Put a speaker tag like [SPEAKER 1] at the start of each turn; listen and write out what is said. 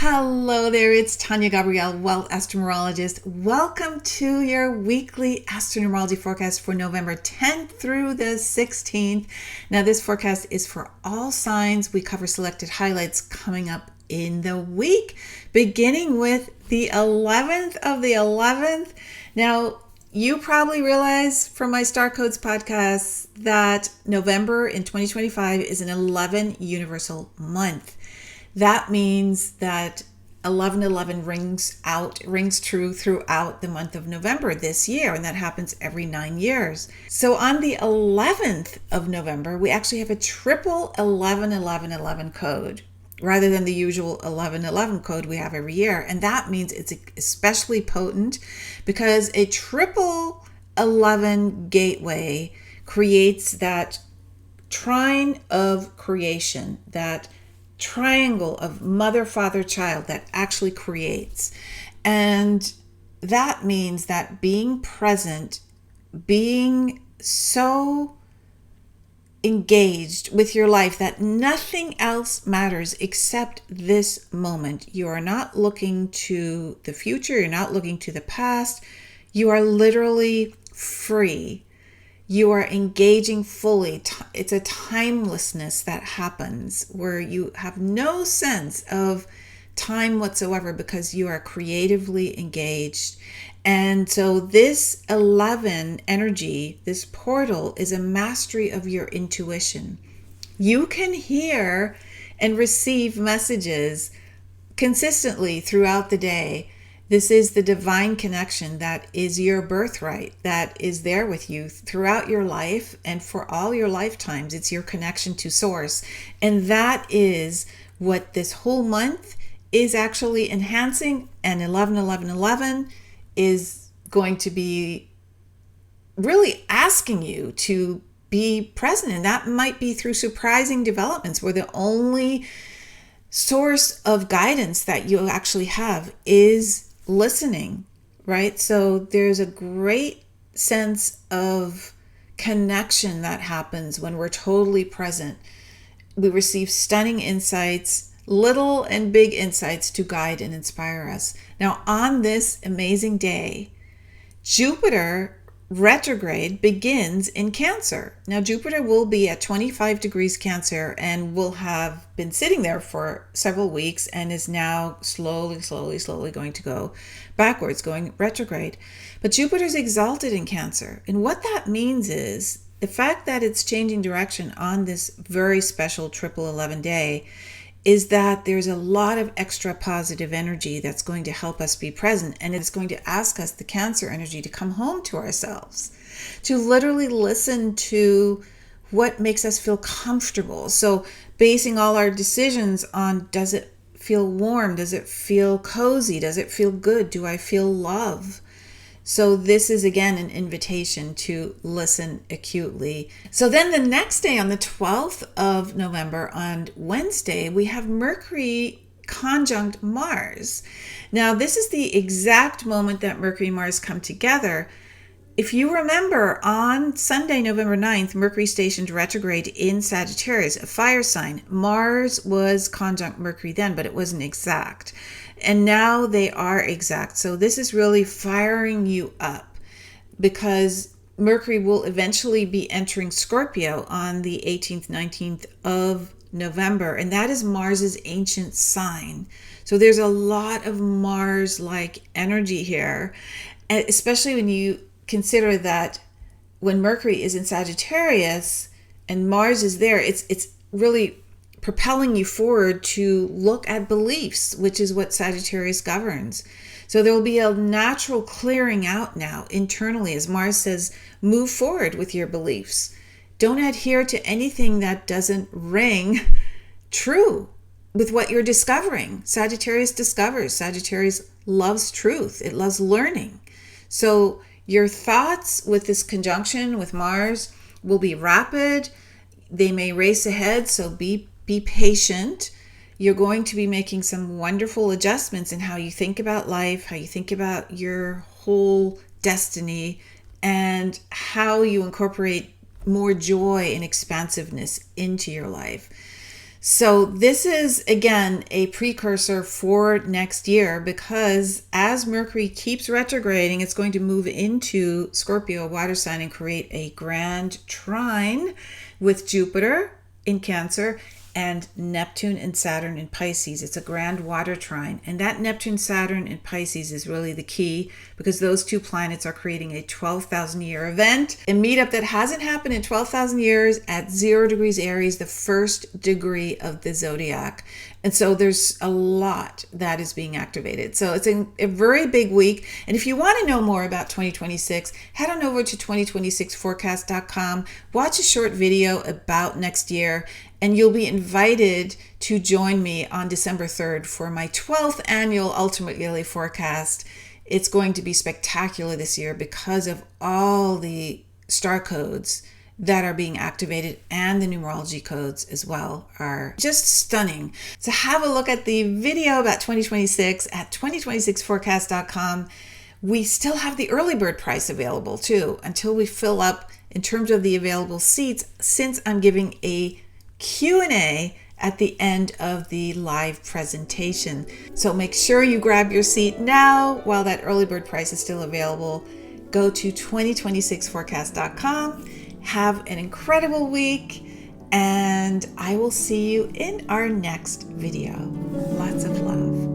[SPEAKER 1] Hello there, it's Tania Gabrielle, Wealth Astronumerologist. Welcome to your weekly AstroNumerology forecast for November 10th through the 16th. Now, this forecast is for all signs. We cover selected highlights coming up in the week, beginning with the 11th of the 11th. Now, you probably realize from my Star Codes podcast that November in 2025 is an 11 universal month. That means that 1111 rings true throughout the month of November this year, and that happens every 9 years. So on the 11th of November, we actually have a triple 111111 code rather than the usual 1111 code we have every year. And that means it's especially potent because a triple 11 gateway creates that trine of creation, that triangle of mother, father, child that actually creates. And that means that being present, being so engaged with your life that nothing else matters except this moment. You are not looking to the future. You're not looking to the past. You are literally free. You are engaging fully. It's a timelessness that happens where you have no sense of time whatsoever because you are creatively engaged. And so this 11 energy, this portal, is a mastery of your intuition. You can hear and receive messages consistently throughout the day. This is the divine connection that is your birthright, that is there with you throughout your life and for all your lifetimes. It's your connection to source. And that is what this whole month is actually enhancing. And 111111 is going to be really asking you to be present. And that might be through surprising developments where the only source of guidance that you actually have is listening, right? So there's a great sense of connection that happens when we're totally present. We receive stunning insights, little and big insights to guide and inspire us. Now, on this amazing day, Jupiter retrograde begins in Cancer. Now, Jupiter will be at 25 degrees Cancer and will have been sitting there for several weeks and is now slowly going to go backwards, going retrograde. But Jupiter's exalted in Cancer. And what that means is the fact that it's changing direction on this very special triple 11 day is that there's a lot of extra positive energy that's going to help us be present. And it's going to ask us, the Cancer energy, to come home to ourselves, to literally listen to what makes us feel comfortable. So basing all our decisions on, does it feel warm? Does it feel cozy? Does it feel good? Do I feel love? So this is, again, an invitation to listen acutely. So then the next day, on the 12th of November, on Wednesday, we have Mercury conjunct Mars. Now, this is the exact moment that Mercury and Mars come together. If you remember, on Sunday, November 9th, Mercury stationed retrograde in Sagittarius, a fire sign. Mars was conjunct Mercury then, but it wasn't exact. And now they are exact. So this is really firing you up because Mercury will eventually be entering Scorpio on the 18th, 19th of November. And that is Mars's ancient sign. So there's a lot of Mars-like energy here, especially when you consider that when Mercury is in Sagittarius and Mars is there, it's really propelling you forward to look at beliefs, which is what Sagittarius governs. So there will be a natural clearing out now internally as Mars says, move forward with your beliefs. Don't adhere to anything that doesn't ring true with what you're discovering. Sagittarius discovers. Sagittarius loves truth. It loves learning. So your thoughts with this conjunction with Mars will be rapid. They may race ahead, so be patient. You're going to be making some wonderful adjustments in how you think about life, how you think about your whole destiny, and how you incorporate more joy and expansiveness into your life. So this is, again, a precursor for next year, because as Mercury keeps retrograding, it's going to move into Scorpio, water sign, and create a grand trine with Jupiter in Cancer and Neptune and Saturn in Pisces. It's a grand water trine. And that Neptune, Saturn in Pisces is really the key, because those two planets are creating a 12,000 year event, a meetup that hasn't happened in 12,000 years at 0 degrees Aries, the first degree of the zodiac. And so there's a lot that is being activated. So it's a very big week. And if you want to know more about 2026, head on over to 2026forecast.com, watch a short video about next year, and you'll be invited to join me on December 3rd for my 12th annual Ultimate Yearly Forecast. It's going to be spectacular this year because of all the star codes that are being activated, and the numerology codes as well are just stunning. So have a look at the video about 2026 at 2026forecast.com. We still have the early bird price available too, until we fill up in terms of the available seats, since I'm giving a Q&A at the end of the live presentation. So make sure you grab your seat now while that early bird price is still available. Go to 2026forecast.com. Have an incredible week, and I will see you in our next video. Lots of love.